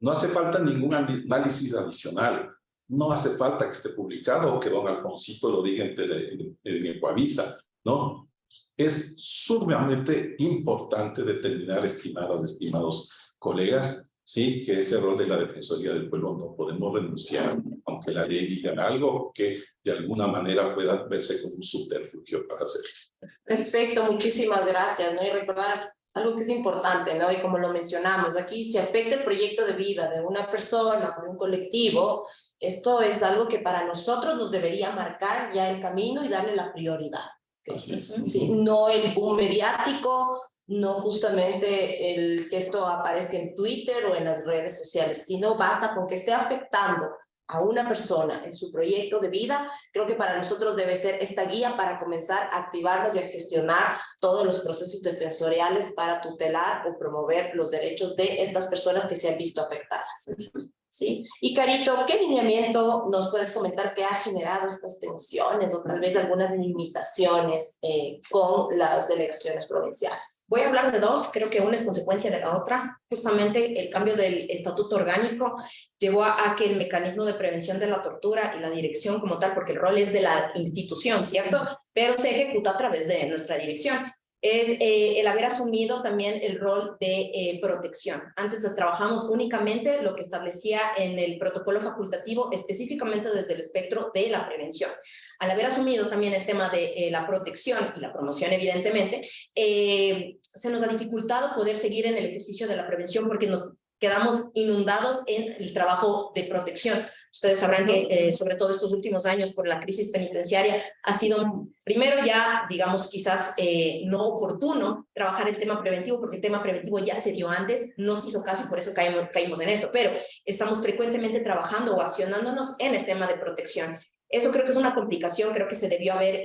No hace falta ningún análisis adicional. No hace falta que esté publicado o que don Alfonsito lo diga en Ecuavisa, ¿no? Es sumamente importante determinar, estimados colegas, sí, que ese rol de la Defensoría del Pueblo no podemos renunciar, aunque la ley diga algo que de alguna manera pueda verse como un subterfugio para hacerlo. Perfecto, muchísimas gracias, ¿no? Y recordar algo que es importante, ¿no? Y como lo mencionamos, aquí si afecta el proyecto de vida de una persona, de un colectivo, esto es algo que para nosotros nos debería marcar ya el camino y darle la prioridad. Sí, no el boom mediático, no justamente el que esto aparezca en Twitter o en las redes sociales, sino basta con que esté afectando a una persona en su proyecto de vida. Creo que para nosotros debe ser esta guía para comenzar a activarnos y a gestionar todos los procesos defensoriales para tutelar o promover los derechos de estas personas que se han visto afectadas. ¿sí? Y Carito, ¿qué lineamiento nos puedes comentar que ha generado estas tensiones o tal vez algunas limitaciones con las delegaciones provinciales? Voy a hablar de dos, creo que una es consecuencia de la otra. Justamente el cambio del estatuto orgánico llevó a que el mecanismo de prevención de la tortura y la dirección como tal, porque el rol es de la institución, ¿cierto? Pero se ejecuta a través de nuestra dirección. Es el haber asumido también el rol de protección. Antes trabajamos únicamente lo que establecía en el protocolo facultativo, específicamente desde el espectro de la prevención. Al haber asumido también el tema de la protección y la promoción, evidentemente, se nos ha dificultado poder seguir en el ejercicio de la prevención porque nos quedamos inundados en el trabajo de protección. Ustedes sabrán que, sobre todo estos últimos años, por la crisis penitenciaria, ha sido, primero ya, digamos, quizás no oportuno trabajar el tema preventivo, porque el tema preventivo ya se dio antes, no se hizo caso y por eso caímos en esto, pero estamos frecuentemente trabajando o accionándonos en el tema de protección. Eso creo que es una complicación, creo que se debió haber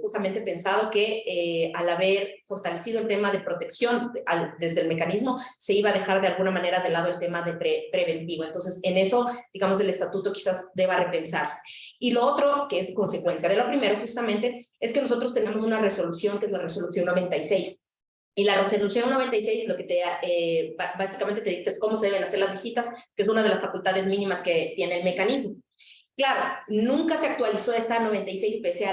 justamente pensado que al haber fortalecido el tema de protección desde el mecanismo, se iba a dejar de alguna manera de lado el tema de preventivo. Entonces, en eso, digamos, el estatuto quizás deba repensarse. Y lo otro, que es consecuencia de lo primero, justamente, es que nosotros tenemos una resolución, que es la resolución 96. Y la resolución 96 lo que básicamente te dice es cómo se deben hacer las visitas, que es una de las facultades mínimas que tiene el mecanismo. Claro, nunca se actualizó esta 96 pese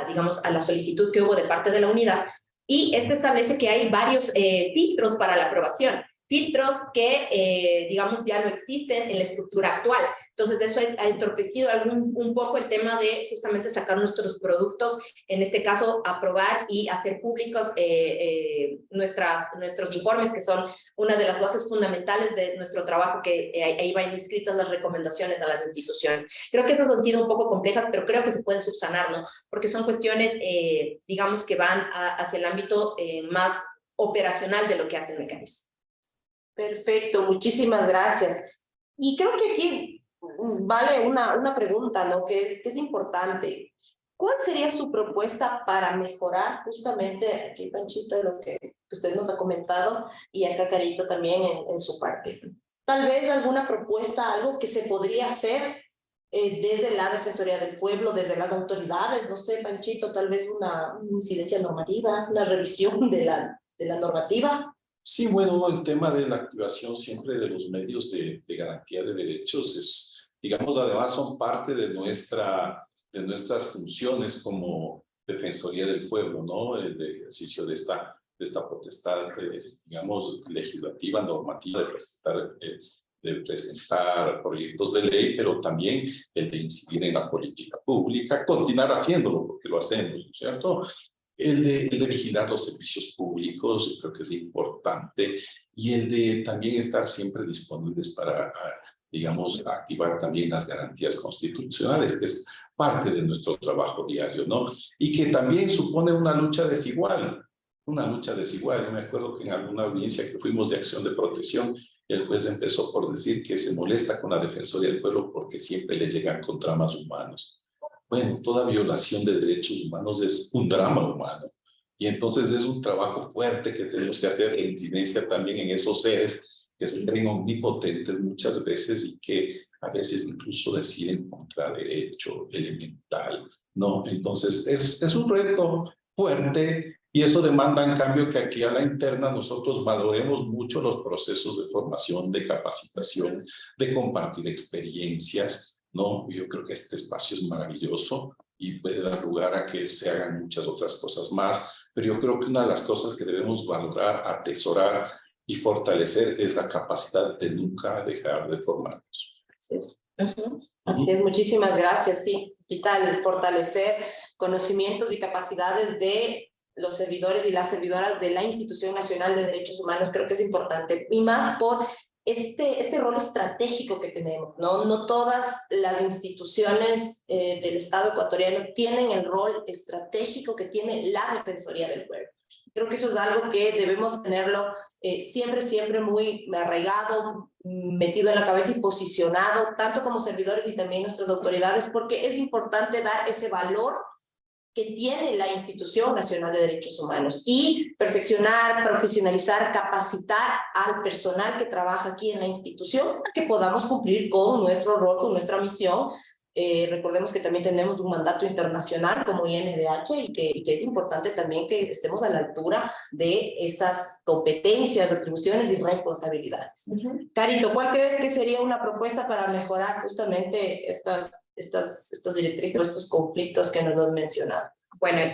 digamos, a la solicitud que hubo de parte de la unidad, y este establece que hay varios filtros para la aprobación, filtros que, digamos, ya no existen en la estructura actual. Entonces, eso ha entorpecido un poco el tema de justamente sacar nuestros productos, en este caso, aprobar y hacer públicos nuestros informes, que son una de las bases fundamentales de nuestro trabajo, que ahí van inscritas las recomendaciones a las instituciones. Creo que estas han sido un poco complejas, pero creo que se pueden subsanar, ¿no? Porque son cuestiones, digamos, que van hacia el ámbito más operacional de lo que hace el mecanismo. Perfecto, muchísimas gracias. Y creo que aquí vale una pregunta, ¿no? Que es importante. ¿Cuál sería su propuesta para mejorar justamente, aquí Panchito, lo que usted nos ha comentado, y acá Carito también en su parte? Tal vez alguna propuesta, algo que se podría hacer desde la Defensoría del Pueblo, desde las autoridades, no sé, Panchito, tal vez una incidencia normativa, una revisión de la normativa. Sí, bueno, el tema de la activación siempre de los medios de garantía de derechos es, digamos, además son parte de nuestras funciones como Defensoría del Pueblo, ¿no? El ejercicio de esta potestad, digamos, legislativa, normativa de presentar proyectos de ley, pero también el de incidir en la política pública, continuar haciéndolo, porque lo hacemos, ¿no es cierto? El de vigilar los servicios públicos, yo creo que es importante, y el de también estar siempre disponibles para, digamos, activar también las garantías constitucionales, que es parte de nuestro trabajo diario, ¿no? Y que también supone una lucha desigual. Yo me acuerdo que en alguna audiencia que fuimos de acción de protección, el juez empezó por decir que se molesta con la Defensoría del Pueblo porque siempre le llegan con dramas humanos. Bueno, toda violación de derechos humanos es un drama humano. Y entonces es un trabajo fuerte que tenemos que hacer de incidencia también en esos seres que se creen omnipotentes muchas veces y que a veces incluso deciden contra derecho elemental, ¿no? Entonces es un reto fuerte y eso demanda en cambio que aquí a la interna nosotros valoremos mucho los procesos de formación, de capacitación, de compartir experiencias, ¿no? Yo creo que este espacio es maravilloso y puede dar lugar a que se hagan muchas otras cosas más, pero yo creo que una de las cosas que debemos valorar, atesorar y fortalecer es la capacidad de nunca dejar de formarnos. Así es. Así es, muchísimas gracias. Sí, vital, fortalecer conocimientos y capacidades de los servidores y las servidoras de la Institución Nacional de Derechos Humanos, creo que es importante, y más por este rol estratégico que tenemos, ¿no? No todas las instituciones del Estado ecuatoriano tienen el rol estratégico que tiene la Defensoría del Pueblo. Creo que eso es algo que debemos tenerlo siempre muy arraigado, metido en la cabeza y posicionado, tanto como servidores y también nuestras autoridades, porque es importante dar ese valor que tiene la Institución Nacional de Derechos Humanos y perfeccionar, profesionalizar, capacitar al personal que trabaja aquí en la institución para que podamos cumplir con nuestro rol, con nuestra misión. Recordemos que también tenemos un mandato internacional como INDH y que es importante también que estemos a la altura de esas competencias, atribuciones y responsabilidades. Carito, ¿cuál crees que sería una propuesta para mejorar justamente estas directrices, estos conflictos que nos has mencionado? Bueno,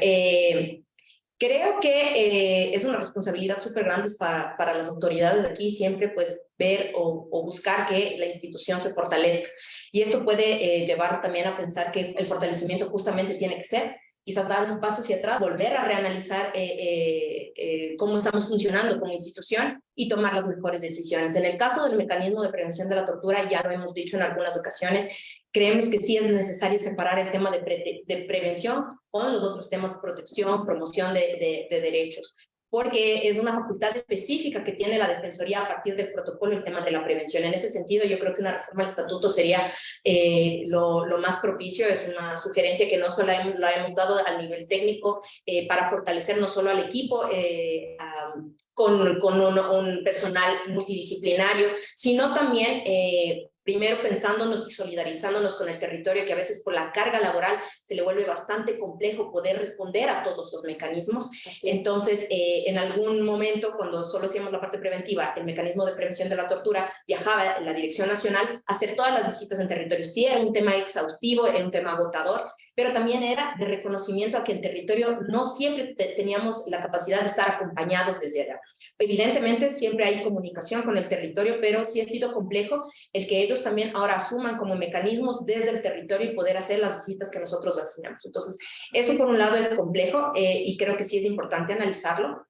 creo que es una responsabilidad súper grande para las autoridades de aquí siempre pues ver o buscar que la institución se fortalezca. Y esto puede llevar también a pensar que el fortalecimiento justamente tiene que ser quizás dar un paso hacia atrás, volver a reanalizar cómo estamos funcionando como institución y tomar las mejores decisiones. En el caso del mecanismo de prevención de la tortura, ya lo hemos dicho en algunas ocasiones, creemos que sí es necesario separar el tema de prevención con los otros temas de protección, promoción de derechos, porque es una facultad específica que tiene la Defensoría a partir del protocolo el tema de la prevención. En ese sentido, yo creo que una reforma del estatuto sería lo más propicio. Es una sugerencia que no solo la hemos dado al nivel técnico para fortalecer no solo al equipo con un personal multidisciplinario, sino también primero pensándonos y solidarizándonos con el territorio, que a veces por la carga laboral se le vuelve bastante complejo poder responder a todos los mecanismos. Entonces, en algún momento, cuando solo hacíamos la parte preventiva, el mecanismo de prevención de la tortura viajaba en la Dirección Nacional a hacer todas las visitas en territorio. Sí, era un tema exhaustivo, era un tema agotador, pero también era de reconocimiento a que en territorio no siempre teníamos la capacidad de estar acompañados desde allá. Evidentemente, siempre hay comunicación con el territorio, pero sí ha sido complejo el que ellos también ahora asuman como mecanismos desde el territorio y poder hacer las visitas que nosotros asignamos. Entonces, eso por un lado es complejo y creo que sí es importante analizarlo.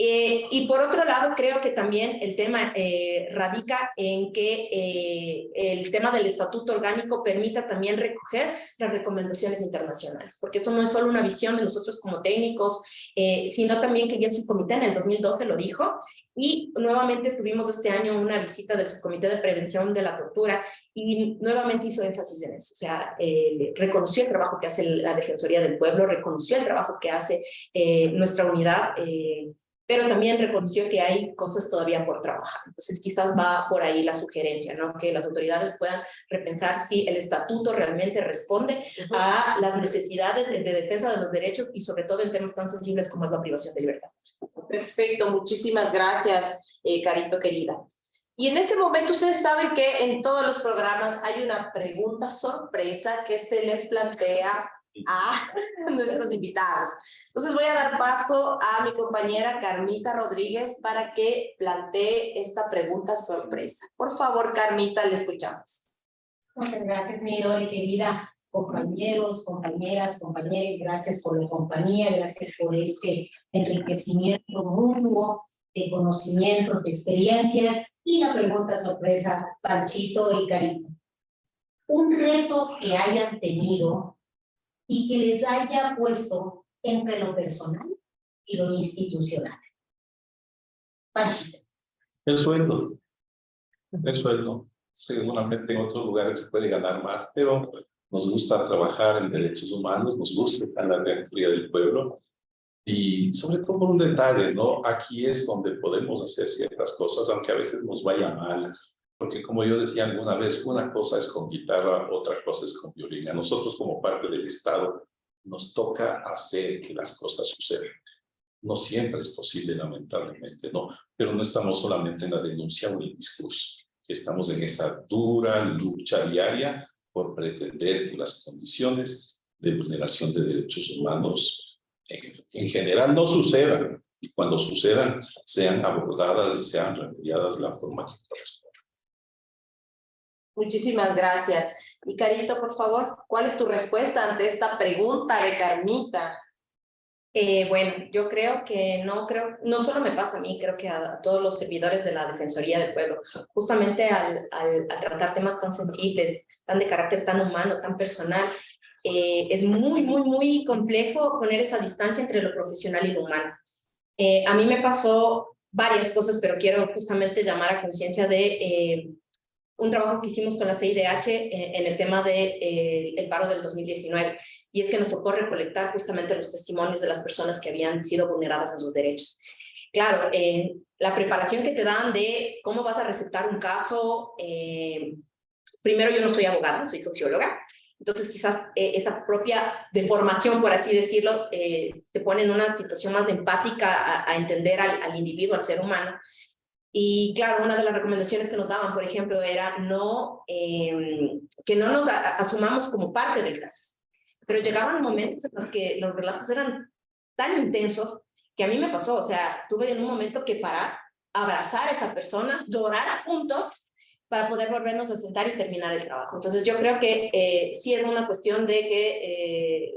Y por otro lado, creo que también el tema radica en que el tema del estatuto orgánico permita también recoger las recomendaciones internacionales, porque esto no es solo una visión de nosotros como técnicos, sino también que ya el subcomité en el 2012 lo dijo, y nuevamente tuvimos este año una visita del subcomité de prevención de la tortura y nuevamente hizo énfasis en eso. O sea, reconoció el trabajo que hace la Defensoría del Pueblo, reconoció el trabajo que hace nuestra unidad, pero también reconoció que hay cosas todavía por trabajar. Entonces, quizás va por ahí la sugerencia, ¿no? Que las autoridades puedan repensar si el estatuto realmente responde a las necesidades de defensa de los derechos y sobre todo en temas tan sensibles como es la privación de libertad. Perfecto, muchísimas gracias, Carito querida. Y en este momento ustedes saben que en todos los programas hay una pregunta sorpresa que se les plantea a nuestros invitados. Entonces voy a dar paso a mi compañera Carmita Rodríguez para que plantee esta pregunta sorpresa. Por favor, Carmita, le escuchamos. Muchas gracias, mi Lore, querida. Compañeros, compañeras, compañeros, gracias por la compañía, gracias por este enriquecimiento mutuo de conocimientos, de experiencias. Y la pregunta sorpresa, Panchito y Carito. Un reto que hayan tenido y que les haya puesto entre lo personal y lo institucional. Panchito. El sueldo. El sueldo. Seguramente en otros lugares se puede ganar más, pero nos gusta trabajar en derechos humanos, nos gusta estar en la Defensoría del Pueblo y sobre todo por un detalle, ¿no? Aquí es donde podemos hacer ciertas cosas, aunque a veces nos vaya mal, porque como yo decía alguna vez, una cosa es con guitarra, otra cosa es con violín. A nosotros como parte del Estado nos toca hacer que las cosas sucedan. No siempre es posible, lamentablemente, ¿no? Pero no estamos solamente en la denuncia o en el discurso. Estamos en esa dura lucha diaria por pretender que las condiciones de vulneración de derechos humanos en general no sucedan, y cuando sucedan sean abordadas y sean remediadas de la forma que corresponde. Muchísimas gracias. Y Carito, por favor, ¿cuál es tu respuesta ante esta pregunta de Carmita? Bueno, yo creo que no solo me pasa a mí, creo que a todos los servidores de la Defensoría del Pueblo, justamente al tratar temas tan sensibles, tan de carácter tan humano, tan personal, es muy complejo poner esa distancia entre lo profesional y lo humano. A mí me pasó varias cosas, pero quiero justamente llamar a conciencia de un trabajo que hicimos con la CIDH en el tema de el paro del 2019, y es que nos tocó recolectar justamente los testimonios de las personas que habían sido vulneradas en sus derechos. Claro, la preparación que te dan de cómo vas a recetar un caso, primero yo no soy abogada, soy socióloga, entonces quizás esta propia deformación, por así decirlo, te pone en una situación más empática a entender al individuo, al ser humano. Y claro, una de las recomendaciones que nos daban, por ejemplo, era que no nos asumamos como parte del caso. Pero llegaban momentos en los que los relatos eran tan intensos que a mí me pasó, o sea, tuve en un momento que parar, abrazar a esa persona, llorar juntos para poder volvernos a sentar y terminar el trabajo. Entonces yo creo que sí es una cuestión de que,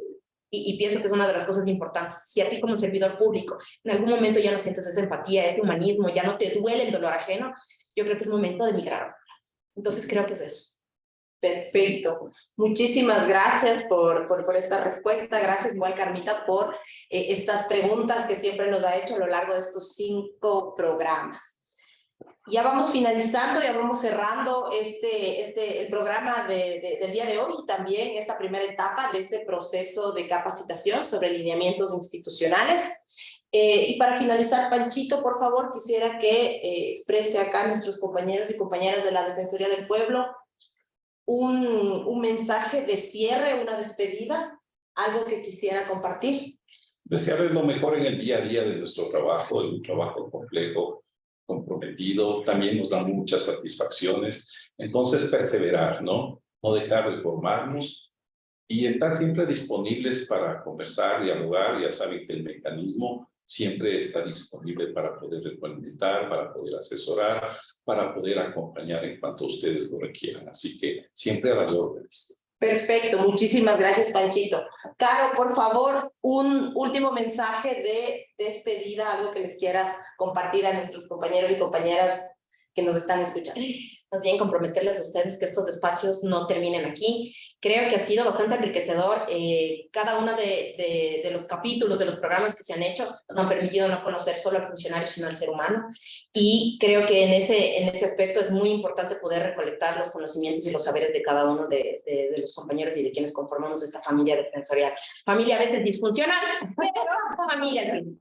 y pienso que es una de las cosas importantes, si a ti como servidor público en algún momento ya no sientes esa empatía, ese humanismo, ya no te duele el dolor ajeno, yo creo que es momento de migrar. Entonces creo que es eso. Perfecto. Muchísimas gracias por esta respuesta. Gracias, igual, Carmita, por estas preguntas que siempre nos ha hecho a lo largo de estos 5 programas. Ya vamos finalizando, ya vamos cerrando el programa del día de hoy y también esta primera etapa de este proceso de capacitación sobre lineamientos institucionales. Y para finalizar, Panchito, por favor, quisiera que exprese acá a nuestros compañeros y compañeras de la Defensoría del Pueblo un mensaje de cierre, una despedida, algo que quisiera compartir. Desearles lo mejor en el día a día de nuestro trabajo, es un trabajo complejo, comprometido, también nos da muchas satisfacciones. Entonces, perseverar, ¿no? No dejar de formarnos y estar siempre disponibles para conversar, dialogar. Ya saben que el mecanismo siempre está disponible para poder retroalimentar, para poder asesorar, para poder acompañar en cuanto ustedes lo requieran. Así que siempre a las órdenes. Perfecto, muchísimas gracias, Panchito. Caro, por favor, un último mensaje de despedida, algo que les quieras compartir a nuestros compañeros y compañeras que nos están escuchando. Más bien comprometerles a ustedes que estos espacios no terminen aquí. Creo que ha sido bastante enriquecedor. Cada uno de los capítulos, de los programas que se han hecho, nos han permitido no conocer solo al funcionario, sino al ser humano. Y creo que en ese aspecto es muy importante poder recolectar los conocimientos y los saberes de cada uno de los compañeros y de quienes conformamos esta familia defensorial. Familia a veces disfuncional, pero familia al fin.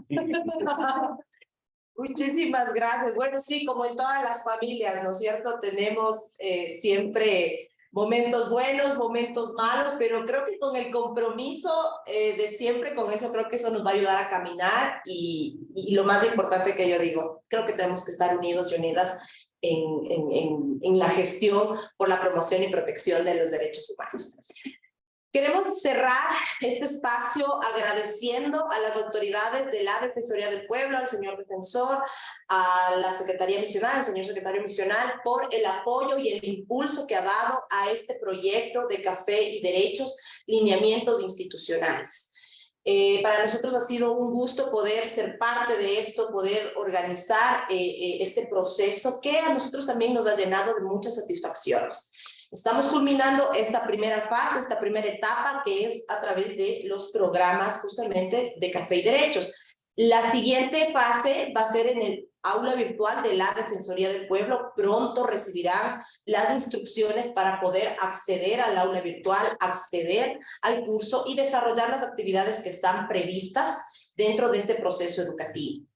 Muchísimas gracias. Bueno, sí, como en todas las familias, ¿no es cierto? Tenemos siempre momentos buenos, momentos malos, pero creo que con el compromiso de siempre, con eso creo que eso nos va a ayudar a caminar y lo más importante que yo digo, creo que tenemos que estar unidos y unidas en la gestión por la promoción y protección de los derechos humanos. Queremos cerrar este espacio agradeciendo a las autoridades de la Defensoría del Pueblo, al señor defensor, a la Secretaría Misional, al señor secretario misional, por el apoyo y el impulso que ha dado a este proyecto de Café y Derechos, lineamientos institucionales. Para nosotros ha sido un gusto poder ser parte de esto, poder organizar este proceso que a nosotros también nos ha llenado de muchas satisfacciones. Estamos culminando esta primera fase, esta primera etapa, que es a través de los programas justamente de Café y Derechos. La siguiente fase va a ser en el aula virtual de la Defensoría del Pueblo. Pronto recibirán las instrucciones para poder acceder al aula virtual, acceder al curso y desarrollar las actividades que están previstas dentro de este proceso educativo.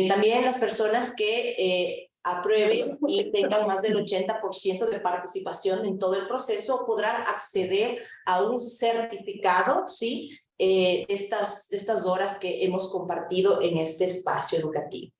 También las personas que aprueben y tengan más del 80% de participación en todo el proceso podrán acceder a un certificado, ¿sí? Estas horas que hemos compartido en este espacio educativo.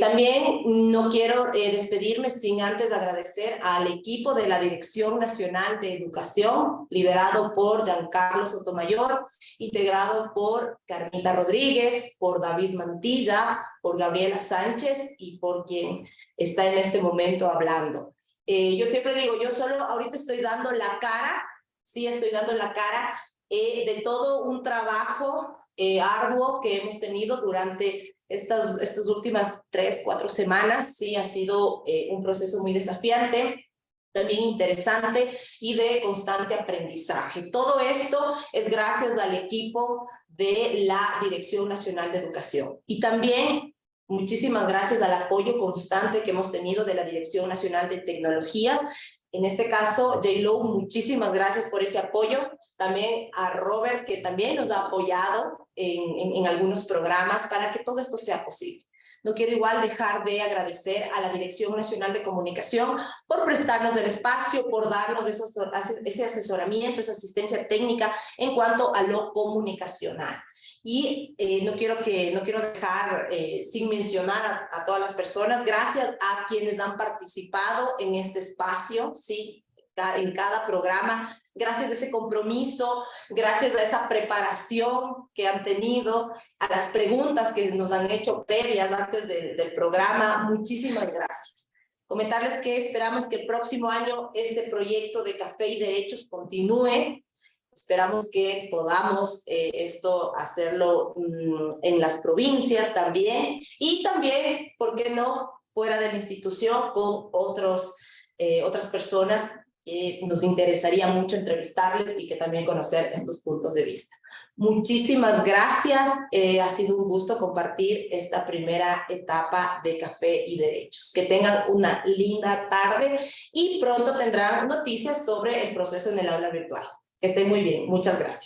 También no quiero despedirme sin antes agradecer al equipo de la Dirección Nacional de Educación, liderado por Giancarlo Sotomayor, integrado por Carmita Rodríguez, por David Mantilla, por Gabriela Sánchez y por quien está en este momento hablando. Yo siempre digo, yo solo ahorita estoy dando la cara, sí, estoy dando la cara de todo un trabajo arduo que hemos tenido durante estas últimas 3-4 semanas. Sí, ha sido un proceso muy desafiante, también interesante y de constante aprendizaje. Todo esto es gracias al equipo de la Dirección Nacional de Educación. Y también muchísimas gracias al apoyo constante que hemos tenido de la Dirección Nacional de Tecnologías. En este caso, J-Lo, muchísimas gracias por ese apoyo. También a Robert, que también nos ha apoyado en algunos programas para que todo esto sea posible. No quiero igual dejar de agradecer a la Dirección Nacional de Comunicación por prestarnos el espacio, por darnos ese asesoramiento, esa asistencia técnica en cuanto a lo comunicacional. Y no quiero dejar sin mencionar a todas las personas, gracias a quienes han participado en este espacio, ¿sí? En cada programa, gracias a ese compromiso, gracias a esa preparación que han tenido, a las preguntas que nos han hecho previas antes del programa, muchísimas gracias. Comentarles que esperamos que el próximo año este proyecto de Café y Derechos continúe. Esperamos que podamos esto hacerlo en las provincias también y también, ¿por qué no?, fuera de la institución con otras personas que nos interesaría mucho entrevistarles y que también conocer estos puntos de vista. Muchísimas gracias. Ha sido un gusto compartir esta primera etapa de Café y Derechos. Que tengan una linda tarde y pronto tendrán noticias sobre el proceso en el aula virtual. Que estén muy bien. Muchas gracias.